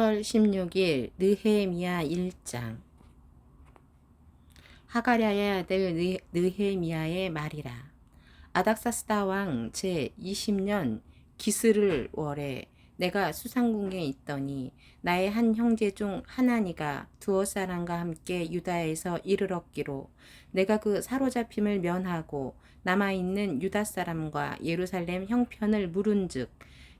10월 16일 느헤미야 1장. 하가랴의 아들 느헤미야의 말이라. 아닥사스다 왕 제20년 기스를 월에 내가 수상궁에 있더니 나의 한 형제 중 하나니가 두어 사람과 함께 유다에서 이르렀기로 내가 그 사로잡힘을 면하고 남아있는 유다 사람과 예루살렘 형편을 물은즉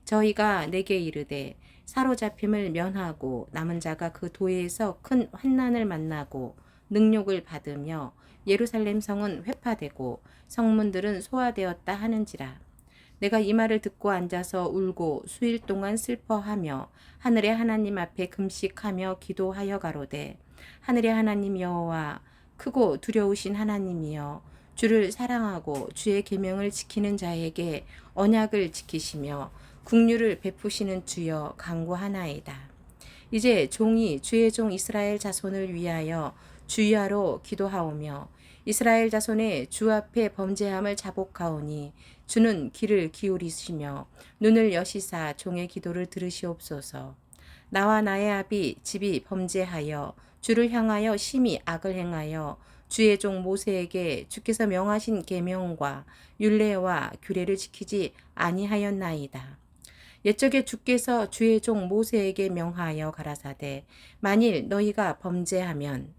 저희가 내게 이르되 사로잡힘을 면하고 남은 자가 그 도에서 큰 환난을 만나고 능욕을 받으며 예루살렘 성은 회파되고 성문들은 소화되었다 하는지라. 내가 이 말을 듣고 앉아서 울고 수일 동안 슬퍼하며 하늘의 하나님 앞에 금식하며 기도하여 가로되 하늘의 하나님 여호와 크고 두려우신 하나님이여 주를 사랑하고 주의 계명을 지키는 자에게 언약을 지키시며 국류를 베푸시는 주여 간구하나이다. 이제 종이 주의 종 이스라엘 자손을 위하여 주야로 기도하오며 이스라엘 자손의 주 앞에 범죄함을 자복하오니 주는 귀를 기울이시며 눈을 여시사 종의 기도를 들으시옵소서. 나와 나의 아비 집이 범죄하여 주를 향하여 심히 악을 행하여 주의 종 모세에게 주께서 명하신 계명과 율례와 규례를 지키지 아니하였나이다. 옛적에 주께서 주의 종 모세에게 명하여 가라사대 만일 너희가 범죄하면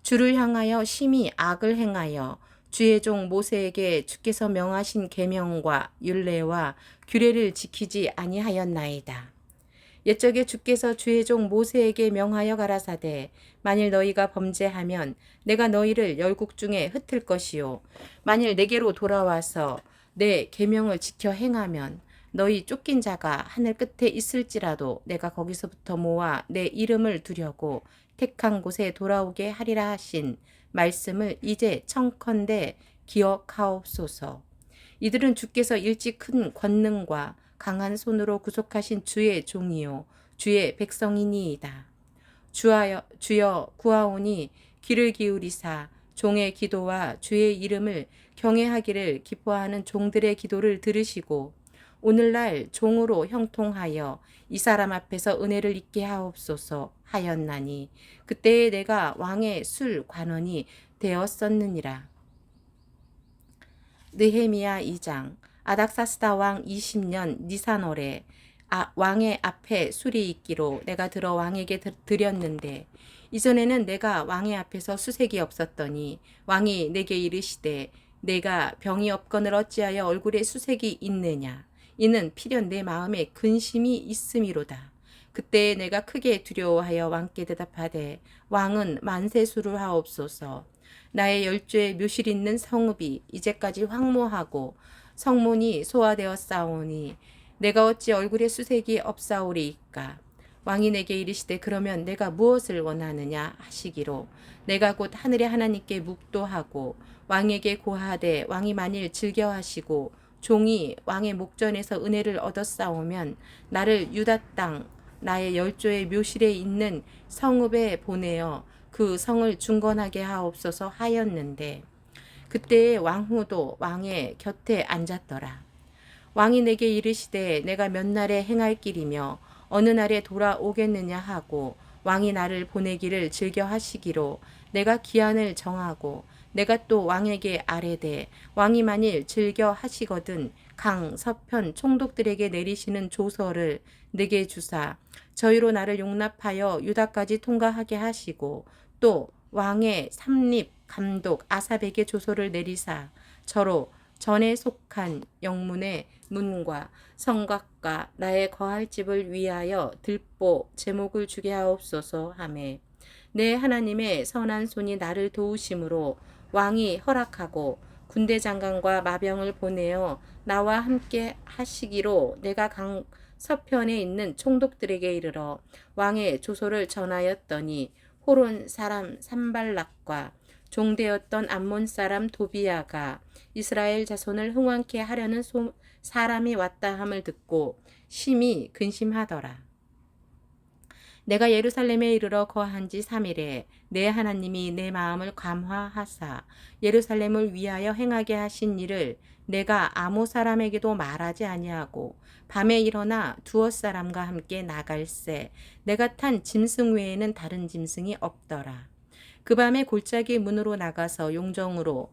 주를 향하여 심히 악을 행하여 주의 종 모세에게 주께서 명하신 계명과 율례와 규례를 지키지 아니하였나이다. 옛적에 주께서 주의 종 모세에게 명하여 가라사대 만일 너희가 범죄하면 내가 너희를 열국 중에 흩을 것이요 만일 내게로 돌아와서 내 계명을 지켜 행하면 너희 쫓긴 자가 하늘 끝에 있을지라도 내가 거기서부터 모아 내 이름을 두려고 택한 곳에 돌아오게 하리라 하신 말씀을 이제 청컨대 기억하옵소서. 이들은 주께서 일찍 큰 권능과 강한 손으로 구속하신 주의 종이요 주의 백성이니이다. 주여 구하오니 귀를 기울이사 종의 기도와 주의 이름을 경외하기를 기뻐하는 종들의 기도를 들으시고 오늘날 종으로 형통하여 이 사람 앞에서 은혜를 입게 하옵소서 하였나니 그때에 내가 왕의 술 관원이 되었었느니라. 느헤미야 2장. 아닥사스다 왕 20년 니산월에 왕의 앞에 술이 있기로 내가 들어 왕에게 드렸는데 이전에는 내가 왕의 앞에서 수색이 없었더니 왕이 내게 이르시되 내가 병이 없거늘 어찌하여 얼굴에 수색이 있느냐. 이는 필연 내 마음에 근심이 있음이로다. 그때 내가 크게 두려워하여 왕께 대답하되 왕은 만세수를 하옵소서. 나의 열조의 묘실 있는 성읍이 이제까지 황무하고 성문이 소화되었사오니 내가 어찌 얼굴에 수색이 없사오리이까. 왕이 내게 이르시되 그러면 내가 무엇을 원하느냐 하시기로 내가 곧 하늘의 하나님께 묵도하고 왕에게 고하되 왕이 만일 즐겨하시고 종이 왕의 목전에서 은혜를 얻었사오면 나를 유다 땅 나의 열조의 묘실에 있는 성읍에 보내어 그 성을 중건하게 하옵소서 하였는데 그때에 왕후도 왕의 곁에 앉았더라. 왕이 내게 이르시되 내가 몇 날에 행할 길이며 어느 날에 돌아오겠느냐 하고 왕이 나를 보내기를 즐겨하시기로 내가 기한을 정하고 내가 또 왕에게 아뢰되 왕이 만일 즐겨하시거든 강 서편 총독들에게 내리시는 조서를 내게 주사 저희로 나를 용납하여 유다까지 통과하게 하시고 또 왕의 삼립 감독 아삽에게 조서를 내리사 저로 전에 속한 영문의 문과 성곽과 나의 거할 집을 위하여 들보 제목을 주게 하옵소서 하매 내 하나님의 선한 손이 나를 도우심으로 왕이 허락하고 군대 장관과 마병을 보내어 나와 함께 하시기로 내가 강 서편에 있는 총독들에게 이르러 왕의 조소를 전하였더니 호론 사람 산발락과 종되었던 암몬 사람 도비야가 이스라엘 자손을 흥왕케 하려는 사람이 왔다 함을 듣고 심히 근심하더라. 내가 예루살렘에 이르러 거한 지 3일에 내 하나님이 내 마음을 감화하사 예루살렘을 위하여 행하게 하신 일을 내가 아무 사람에게도 말하지 아니하고 밤에 일어나 두어 사람과 함께 나갈새 내가 탄 짐승 외에는 다른 짐승이 없더라. 그 밤에 골짜기 문으로 나가서 용정으로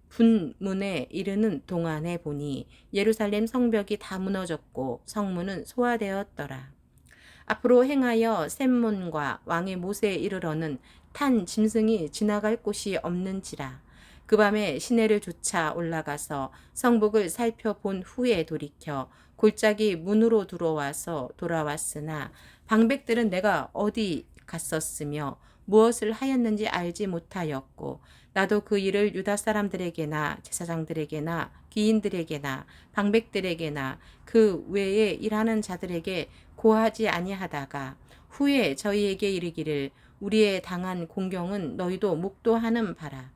분문에 이르는 동안에 보니 예루살렘 성벽이 다 무너졌고 성문은 소화되었더라. 앞으로 행하여 샘문과 왕의 못에 이르러는 탄 짐승이 지나갈 곳이 없는지라. 그 밤에 시내를 쫓아 올라가서 성북을 살펴본 후에 돌이켜 골짜기 문으로 들어와서 돌아왔으나 방백들은 내가 어디 갔었으며 무엇을 하였는지 알지 못하였고 나도 그 일을 유다 사람들에게나 제사장들에게나 귀인들에게나 방백들에게나 그 외에 일하는 자들에게 고하지 아니하다가 후에 저희에게 이르기를 우리의 당한 공경은 너희도 목도하는 바라.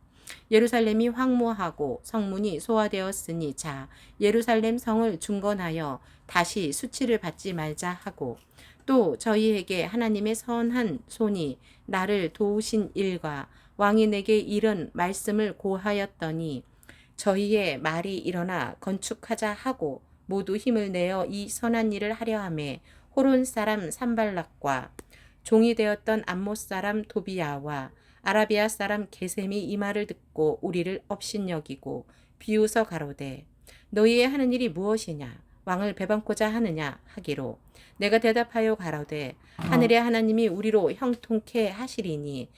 예루살렘이 황무하고 성문이 소화되었으니 자 예루살렘 성을 중건하여 다시 수치를 받지 말자 하고 또 저희에게 하나님의 선한 손이 나를 도우신 일과 왕이 내게 이른 말씀을 고하였더니 저희의 말이 일어나 건축하자 하고 모두 힘을 내어 이 선한 일을 하려 하매 호론 사람 산발락과 종이 되었던 암못 사람 도비야와 아라비아 사람 게셈이 이 말을 듣고 우리를 업신여기고 비웃어 가로되 너희의 하는 일이 무엇이냐 왕을 배반코자 하느냐 하기로 내가 대답하여 가로되 하늘의 하나님이 우리로 형통케 하시리니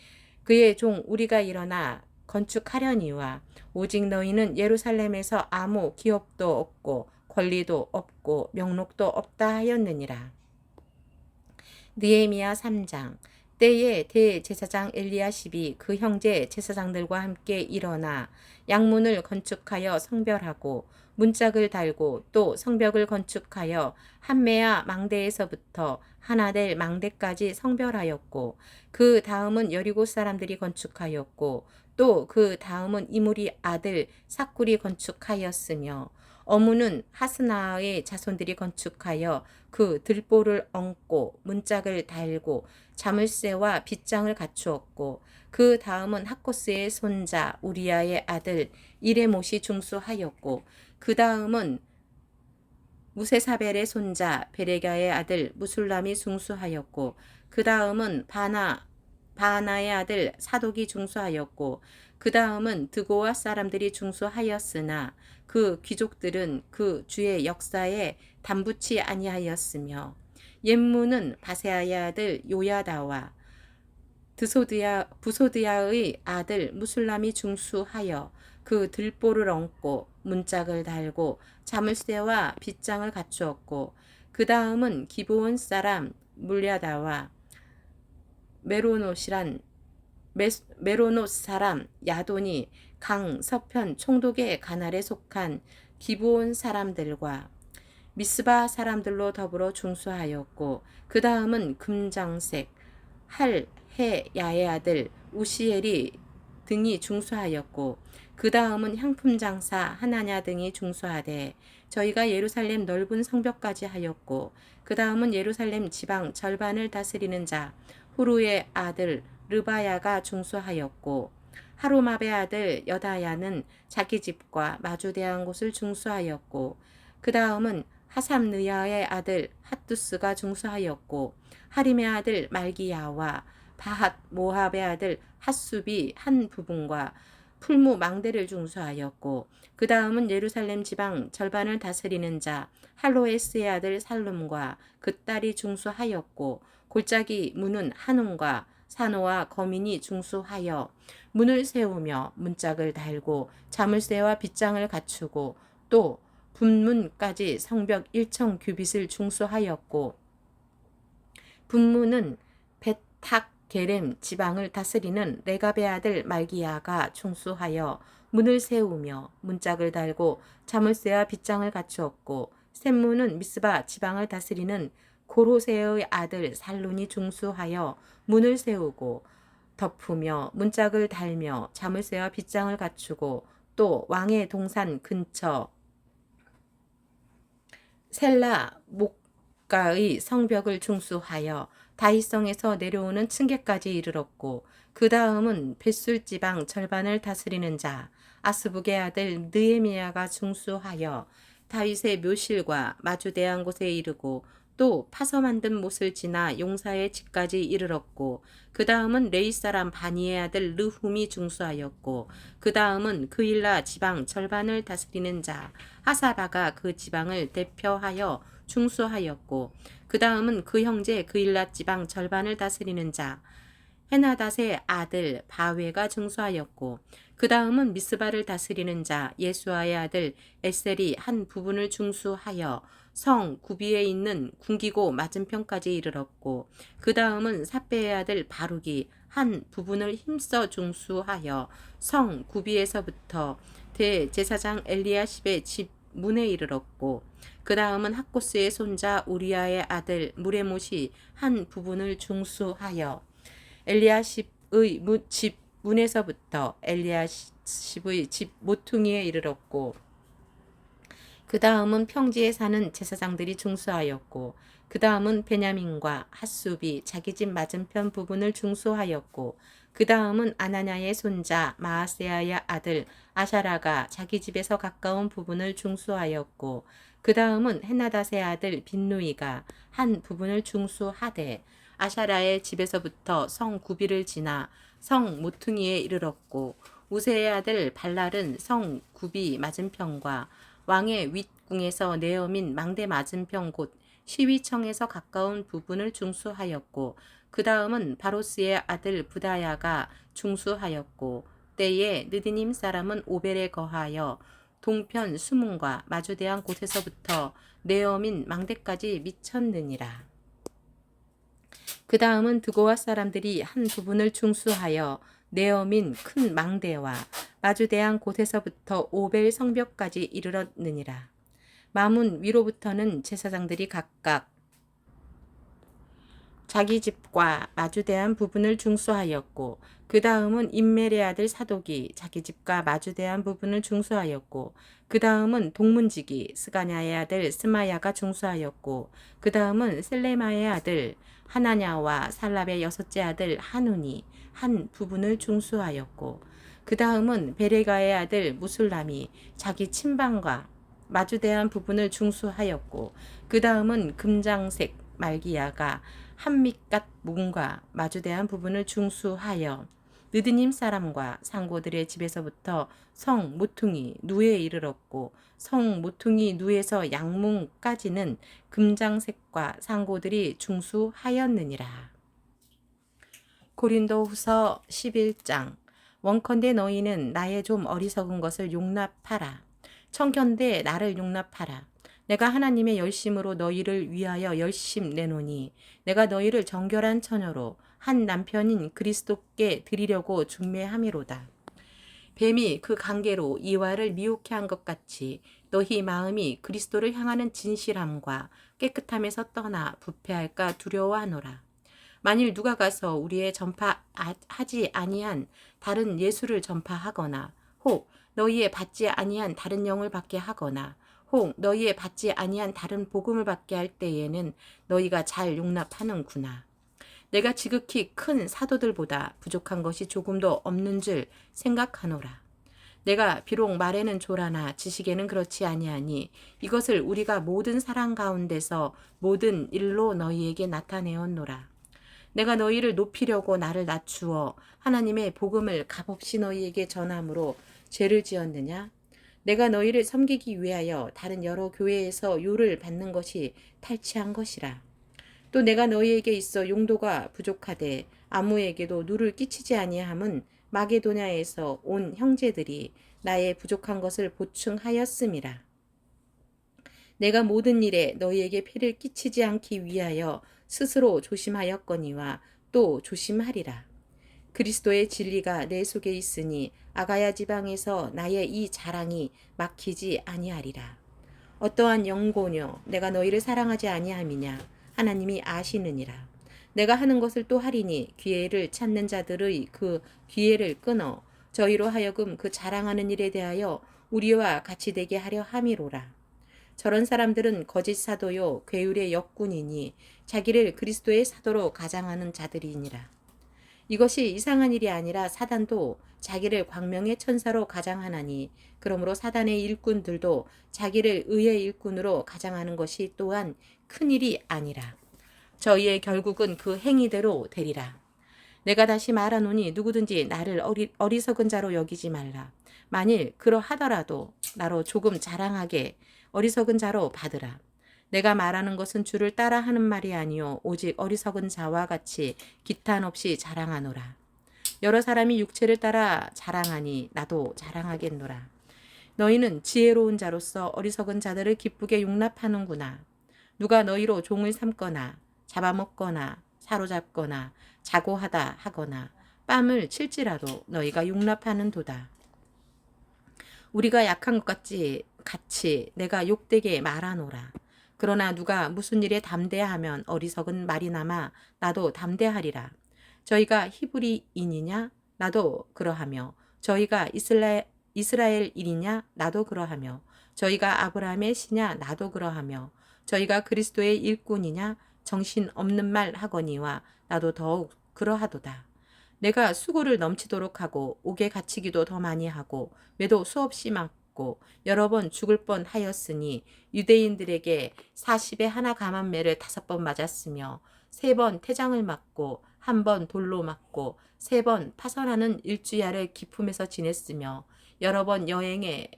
그의 종 우리가 일어나 건축하려니와 오직 너희는 예루살렘에서 아무 기업도 없고 권리도 없고 명록도 없다 하였느니라. 느헤미야 3장. 때에 대제사장 엘리야십이 그 형제 제사장들과 함께 일어나 양문을 건축하여 성별하고 문짝을 달고 또 성벽을 건축하여 한메아 망대에서부터 하나델 망대까지 성별하였고 그 다음은 여리고 사람들이 건축하였고 또 그 다음은 이무리 아들 삭굴이 건축하였으며 어무는 하스나의 자손들이 건축하여 그 들보를 얹고 문짝을 달고 자물쇠와 빗장을 갖추었고 그 다음은 하코스의 손자 우리야의 아들 이레못이 중수하였고 그 다음은 무세사벨의 손자 베레가의 아들 무술람이 중수하였고 그 다음은 바하나의 아들 사독이 중수하였고 그 다음은 드고와 사람들이 중수하였으나 그 귀족들은 그 주의 역사에 담붙이 아니하였으며 옛문은 바세아의 아들 요야다와 부소드야의 아들 무술람이 중수하여 그 들보를 얹고 문짝을 달고 자물쇠와 빗장을 갖추었고 그 다음은 기브온 사람 물야다와 메로노 사람 야돈이 강 서편 총독의 관할에 속한 기브온 사람들과 미스바 사람들로 더불어 중수하였고 그 다음은 금장색 할해야의 아들 우시엘이 등이 중수하였고 그 다음은 향품장사 하나냐 등이 중수하되 저희가 예루살렘 넓은 성벽까지 하였고 그 다음은 예루살렘 지방 절반을 다스리는 자 후루의 아들 르바야가 중수하였고 하루마베 아들 여다야는 자기 집과 마주대한 곳을 중수하였고 그 다음은 하삼느야의 아들 핫두스가 중수하였고 하림의 아들 말기야와 바핫 모압의 아들 핫숲이 한 부분과 풀무 망대를 중수하였고 그 다음은 예루살렘 지방 절반을 다스리는 자 할로에스의 아들 살룸과 그 딸이 중수하였고 골짜기 문은 한움과 산호와 거민이 중수하여 문을 세우며 문짝을 달고 자물쇠와 빗장을 갖추고 또 분문까지 성벽 1천 규빗을 중수하였고 분문은 베탁 게렘 지방을 다스리는 레갑의 아들 말기야가 중수하여 문을 세우며 문짝을 달고 자물쇠와 빗장을 갖추었고 샘문은 미스바 지방을 다스리는 고로세의 아들 살룬이 중수하여 문을 세우고 덮으며 문짝을 달며 자물쇠와 빗장을 갖추고 또 왕의 동산 근처 셀라 국가의 성벽을 중수하여 다윗성에서 내려오는 층계까지 이르렀고 그 다음은 벳술 지방 절반을 다스리는 자 아스북의 아들 느헤미야가 중수하여 다윗의 묘실과 마주대한 곳에 이르고 또 파서 만든 못을 지나 용사의 집까지 이르렀고 그 다음은 레이 사람 바니의 아들 르훔이 중수하였고 그 다음은 그일라 지방 절반을 다스리는 자 하사바가 그 지방을 대표하여 중수하였고 그 다음은 그 형제 그일라 지방 절반을 다스리는 자 헤나닷의 아들 바웨가 중수하였고 그 다음은 미스바를 다스리는 자 예수아의 아들 에셀이 한 부분을 중수하여 성 구비에 있는 궁기고 맞은편까지 이르렀고 그 다음은 삿배의 아들 바룩이 한 부분을 힘써 중수하여 성 구비에서부터 대제사장 엘리야십의 집 문에 이르렀고 그 다음은 학고스의 손자 우리아의 아들 무레못이 한 부분을 중수하여 엘리야십의 집 문에서부터 엘리야십의 집 모퉁이에 이르렀고 그 다음은 평지에 사는 제사장들이 중수하였고 그 다음은 베냐민과 핫숲이 자기 집 맞은편 부분을 중수하였고 그 다음은 아나냐의 손자 마아세야의 아들 아샤라가 자기 집에서 가까운 부분을 중수하였고 그 다음은 헤나닷의 아들 빈누이가 한 부분을 중수하되 아샤라의 집에서부터 성 구비를 지나 성 모퉁이에 이르렀고 우세의 아들 발랄은 성 구비 맞은편과 왕의 윗궁에서 내어민 망대 맞은편 곧 시위청에서 가까운 부분을 중수하였고 그 다음은 바로스의 아들 부다야가 중수하였고 때에 느디님 사람은 오벨에 거하여 동편 수문과 마주대한 곳에서부터 내어민 망대까지 미쳤느니라. 그 다음은 드고와 사람들이 한 부분을 중수하여 내어민 큰 망대와 마주대한 곳에서부터 오벨 성벽까지 이르렀느니라. 마문 위로부터는 제사장들이 각각 자기 집과 마주대한 부분을 중수하였고 그 다음은 임멜의 아들 사독이 자기 집과 마주대한 부분을 중수하였고 그 다음은 동문지기 스가냐의 아들 스마야가 중수하였고 그 다음은 셀레마의 아들 하나냐와 살랍의 여섯째 아들 하눈이 한 부분을 중수하였고 그 다음은 베레가의 아들 무술람이 자기 침방과 마주대한 부분을 중수하였고 그 다음은 금장색 말기야가 한밑갓 문과 마주대한 부분을 중수하여 느드님 사람과 상고들의 집에서부터 성 모퉁이 누에 이르렀고 성 모퉁이 누에서 양문까지는 금장색과 상고들이 중수하였느니라. 고린도후서 11장 원컨대 너희는 나의 좀 어리석은 것을 용납하라. 청컨대 나를 용납하라. 내가 하나님의 열심으로 너희를 위하여 열심 내노니 내가 너희를 정결한 처녀로 한 남편인 그리스도께 드리려고 중매함이로다. 뱀이 그 관계로 이와를 미혹해 한 것 같이 너희 마음이 그리스도를 향하는 진실함과 깨끗함에서 떠나 부패할까 두려워하노라. 만일 누가 가서 우리의 전파하지 아니한 다른 예수를 전파하거나 혹 너희의 받지 아니한 다른 영을 받게 하거나 혹 너희의 받지 아니한 다른 복음을 받게 할 때에는 너희가 잘 용납하는구나. 내가 지극히 큰 사도들보다 부족한 것이 조금도 없는 줄 생각하노라. 내가 비록 말에는 조라나 지식에는 그렇지 아니하니 이것을 우리가 모든 사랑 가운데서 모든 일로 너희에게 나타내었노라. 내가 너희를 높이려고 나를 낮추어 하나님의 복음을 값없이 너희에게 전함으로 죄를 지었느냐? 내가 너희를 섬기기 위하여 다른 여러 교회에서 요를 받는 것이 탈취한 것이라. 또 내가 너희에게 있어 용도가 부족하되 아무에게도 누를 끼치지 아니함은 마게도냐에서 온 형제들이 나의 부족한 것을 보충하였음이라. 내가 모든 일에 너희에게 피를 끼치지 않기 위하여 스스로 조심하였거니와 또 조심하리라. 그리스도의 진리가 내 속에 있으니 아가야 지방에서 나의 이 자랑이 막히지 아니하리라. 어떠한 영고뇨 내가 너희를 사랑하지 아니함이냐 하나님이 아시느니라. 내가 하는 것을 또 하리니 기회를 찾는 자들의 그 기회를 끊어 저희로 하여금 그 자랑하는 일에 대하여 우리와 같이 되게 하려 함이로라. 저런 사람들은 거짓 사도요 괴율의 역군이니 자기를 그리스도의 사도로 가장하는 자들이니라. 이것이 이상한 일이 아니라 사단도 자기를 광명의 천사로 가장하나니 그러므로 사단의 일꾼들도 자기를 의의 일꾼으로 가장하는 것이 또한 큰 일이 아니라 저희의 결국은 그 행위대로 되리라. 내가 다시 말하노니 누구든지 나를 어리석은 자로 여기지 말라. 만일 그러하더라도 나로 조금 자랑하게 어리석은 자로 받으라. 내가 말하는 것은 주를 따라 하는 말이 아니요 오직 어리석은 자와 같이 기탄 없이 자랑하노라. 여러 사람이 육체를 따라 자랑하니 나도 자랑하겠노라. 너희는 지혜로운 자로서 어리석은 자들을 기쁘게 용납하는구나. 누가 너희로 종을 삼거나 잡아먹거나 사로잡거나 자고하다 하거나 뺨을 칠지라도 너희가 용납하는 도다. 우리가 약한 것 같이 내가 욕되게 말하노라. 그러나 누가 무슨 일에 담대하면 어리석은 말이나마 나도 담대하리라. 저희가 히브리인이냐 나도 그러하며 저희가 이스라엘인이냐 나도 그러하며 저희가 아브라함의 씨냐 나도 그러하며 저희가 그리스도의 일꾼이냐 정신없는 말 하거니와 나도 더욱 그러하도다. 내가 수고를 넘치도록 하고 옥에 갇히기도 더 많이 하고 매도 수없이 맞고 여러 번 죽을 뻔하였으니 유대인들에게 40에 하나 감한매를 5번 맞았으며 3번 태장을 맞고 1번 돌로 맞고 3번 파선하는 일주야를 기품에서 지냈으며 여러 번 여행에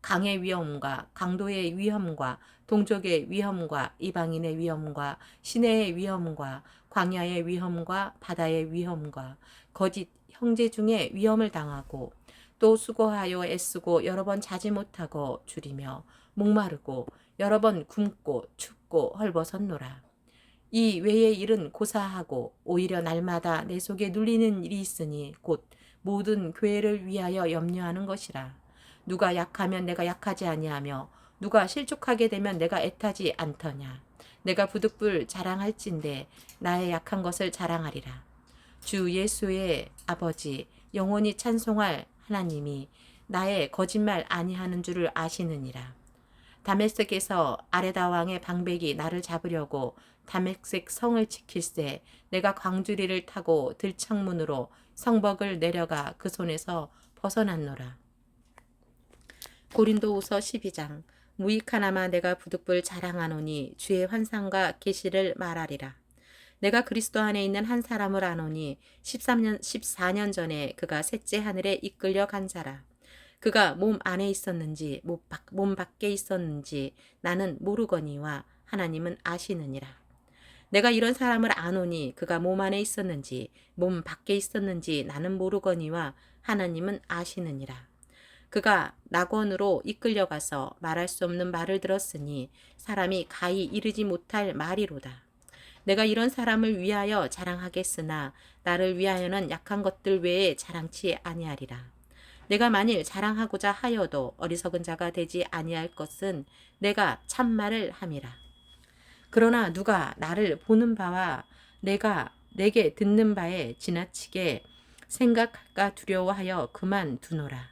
강의 위험과 강도의 위험과 동족의 위험과 이방인의 위험과 시내의 위험과 광야의 위험과 바다의 위험과 거짓 형제 중에 위험을 당하고 또 수고하여 애쓰고 여러 번 자지 못하고 줄이며 목마르고 여러 번 굶고 춥고 헐벗었노라. 이 외의 일은 고사하고 오히려 날마다 내 속에 눌리는 일이 있으니 곧 모든 교회를 위하여 염려하는 것이라. 누가 약하면 내가 약하지 아니하며 누가 실족하게 되면 내가 애타지 않더냐. 내가 부득불 자랑할진대 나의 약한 것을 자랑하리라. 주 예수의 아버지 영원히 찬송할 하나님이 나의 거짓말 아니하는 줄을 아시느니라. 다메섹에서 아레다 왕의 방백이 나를 잡으려고 다메섹 성을 지킬세 내가 광주리를 타고 들창문으로 성벽을 내려가 그 손에서 벗어났노라. 고린도후서 12장. 무익하나마 내가 부득불 자랑하노니 주의 환상과 계시를 말하리라. 내가 그리스도 안에 있는 한 사람을 아노니 14년 전에 그가 셋째 하늘에 이끌려 간 자라. 그가 몸 안에 있었는지 몸 밖에 있었는지 나는 모르거니와 하나님은 아시느니라. 내가 이런 사람을 아노니 그가 몸 안에 있었는지 몸 밖에 있었는지 나는 모르거니와 하나님은 아시느니라. 그가 낙원으로 이끌려가서 말할 수 없는 말을 들었으니 사람이 가히 이르지 못할 말이로다. 내가 이런 사람을 위하여 자랑하겠으나 나를 위하여는 약한 것들 외에 자랑치 아니하리라. 내가 만일 자랑하고자 하여도 어리석은 자가 되지 아니할 것은 내가 참말을 함이라. 그러나 누가 나를 보는 바와 내가 내게 듣는 바에 지나치게 생각할까 두려워하여 그만두노라.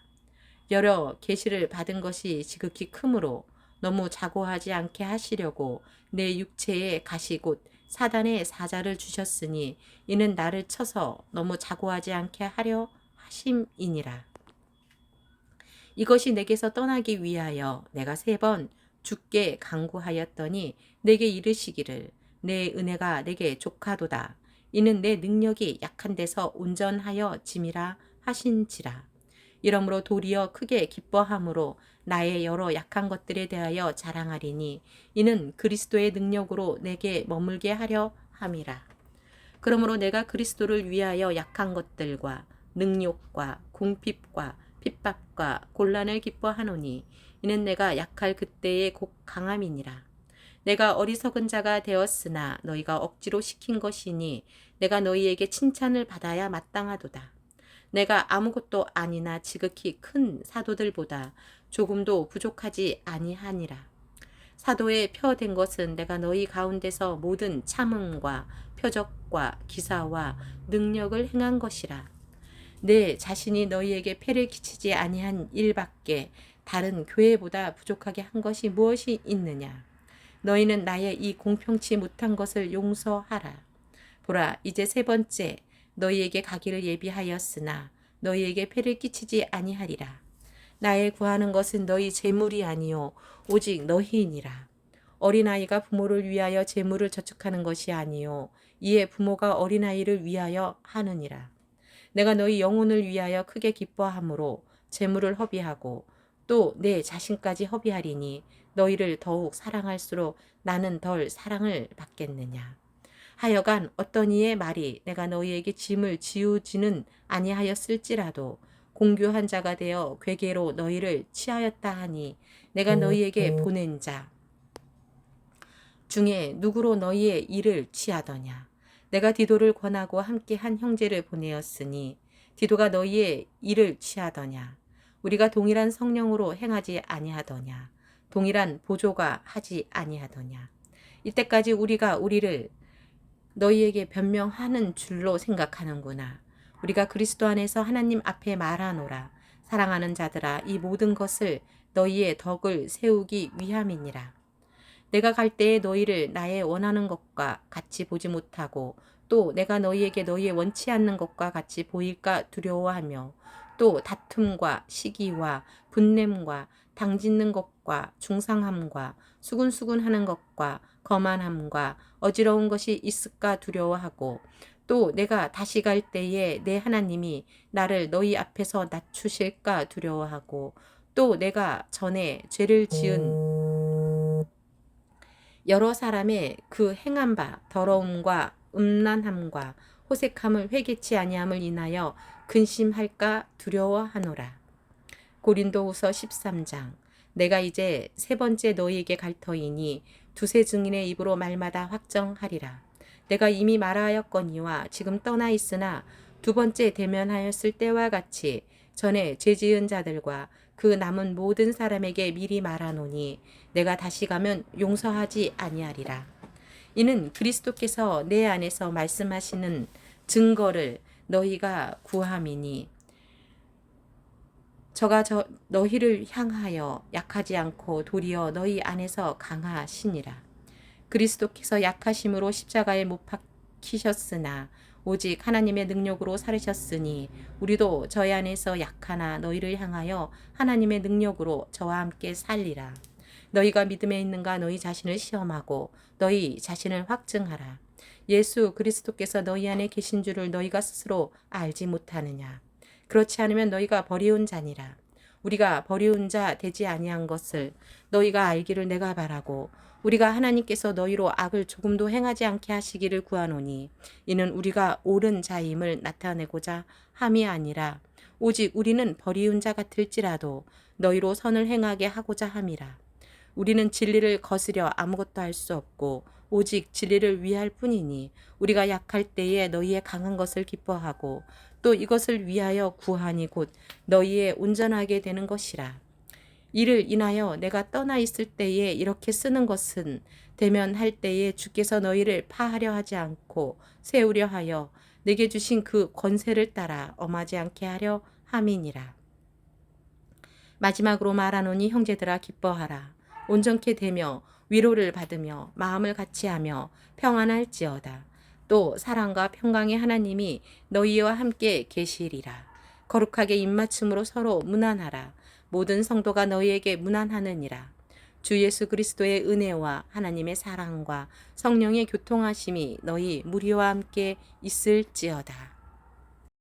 여러 계시를 받은 것이 지극히 크므로 너무 자고하지 않게 하시려고 내 육체에 가시 곧 사단의 사자를 주셨으니 이는 나를 쳐서 너무 자고하지 않게 하려 하심이니라. 이것이 내게서 떠나기 위하여 내가 3번 죽게 간구하였더니 내게 이르시기를 내 은혜가 내게 족하도다. 이는 내 능력이 약한 데서 온전하여 짐이라 하신지라. 이러므로 도리어 크게 기뻐함으로 나의 여러 약한 것들에 대하여 자랑하리니 이는 그리스도의 능력으로 내게 머물게 하려 함이라. 그러므로 내가 그리스도를 위하여 약한 것들과 능욕과 궁핍과 핍박과 곤란을 기뻐하노니 이는 내가 약할 그때의 곧 강함이니라. 내가 어리석은 자가 되었으나 너희가 억지로 시킨 것이니 내가 너희에게 칭찬을 받아야 마땅하도다. 내가 아무것도 아니나 지극히 큰 사도들보다 조금도 부족하지 아니하니라. 사도의 펴된 것은 내가 너희 가운데서 모든 참음과 표적과 기사와 능력을 행한 것이라. 내 자신이 너희에게 폐를 끼치지 아니한 일밖에 다른 교회보다 부족하게 한 것이 무엇이 있느냐? 너희는 나의 이 공평치 못한 것을 용서하라. 보라, 이제 세 번째 너희에게 가기를 예비하였으나 너희에게 폐를 끼치지 아니하리라. 나의 구하는 것은 너희 재물이 아니요 오직 너희이니라. 어린아이가 부모를 위하여 재물을 저축하는 것이 아니요 이에 부모가 어린아이를 위하여 하느니라. 내가 너희 영혼을 위하여 크게 기뻐함으로 재물을 허비하고 또 내 자신까지 허비하리니 너희를 더욱 사랑할수록 나는 덜 사랑을 받겠느냐. 하여간 어떤 이의 말이 내가 너희에게 짐을 지우지는 아니하였을지라도 공교한 자가 되어 괴계로 너희를 취하였다 하니 내가 너희에게 보낸 자 중에 누구로 너희의 일을 취하더냐. 내가 디도를 권하고 함께 한 형제를 보내었으니 디도가 너희의 일을 취하더냐. 우리가 동일한 성령으로 행하지 아니하더냐. 동일한 보조가 하지 아니하더냐. 이때까지 우리가 우리를 너희에게 변명하는 줄로 생각하는구나. 우리가 그리스도 안에서 하나님 앞에 말하노라. 사랑하는 자들아, 이 모든 것을 너희의 덕을 세우기 위함이니라. 내가 갈 때에 너희를 나의 원하는 것과 같이 보지 못하고 또 내가 너희에게 너희의 원치 않는 것과 같이 보일까 두려워하며 또 다툼과 시기와 분냄과 당짓는 것과 중상함과 수군수군하는 것과 거만함과 어지러운 것이 있을까 두려워하고 또 내가 다시 갈 때에 내 하나님이 나를 너희 앞에서 낮추실까 두려워하고 또 내가 전에 죄를 지은 여러 사람의 그 행한 바 더러움과 음란함과 호색함을 회개치 아니함을 인하여 근심할까 두려워하노라. 고린도후서 13장. 내가 이제 세 번째 너희에게 갈 터이니 두세 증인의 입으로 말마다 확정하리라. 내가 이미 말하였거니와 지금 떠나 있으나 두 번째 대면하였을 때와 같이 전에 죄 지은 자들과 그 남은 모든 사람에게 미리 말하노니 내가 다시 가면 용서하지 아니하리라. 이는 그리스도께서 내 안에서 말씀하시는 증거를 너희가 구함이니 저가 너희를 향하여 약하지 않고 도리어 너희 안에서 강하시니라. 그리스도께서 약하심으로 십자가에 못 박히셨으나 오직 하나님의 능력으로 살으셨으니 우리도 저희 안에서 약하나 너희를 향하여 하나님의 능력으로 저와 함께 살리라. 너희가 믿음에 있는가 너희 자신을 시험하고 너희 자신을 확증하라. 예수 그리스도께서 너희 안에 계신 줄을 너희가 스스로 알지 못하느냐. 그렇지 않으면 너희가 버리운 자니라. 우리가 버리운 자 되지 아니한 것을 너희가 알기를 내가 바라고 우리가 하나님께서 너희로 악을 조금도 행하지 않게 하시기를 구하노니 이는 우리가 옳은 자임을 나타내고자 함이 아니라 오직 우리는 버리운 자 같을지라도 너희로 선을 행하게 하고자 함이라. 우리는 진리를 거스려 아무것도 할 수 없고 오직 진리를 위할 뿐이니 우리가 약할 때에 너희의 강한 것을 기뻐하고 또 이것을 위하여 구하니 곧 너희의 온전하게 되는 것이라. 이를 인하여 내가 떠나 있을 때에 이렇게 쓰는 것은 대면할 때에 주께서 너희를 파하려 하지 않고 세우려 하여 내게 주신 그 권세를 따라 엄하지 않게 하려 함이니라. 마지막으로 말하노니 형제들아 기뻐하라. 온전케 되며 위로를 받으며 마음을 같이하며 평안할지어다. 또 사랑과 평강의 하나님이 너희와 함께 계시리라. 거룩하게 입맞춤으로 서로 문안하라. 모든 성도가 너희에게 문안하느니라. 주 예수 그리스도의 은혜와 하나님의 사랑과 성령의 교통하심이 너희 무리와 함께 있을지어다.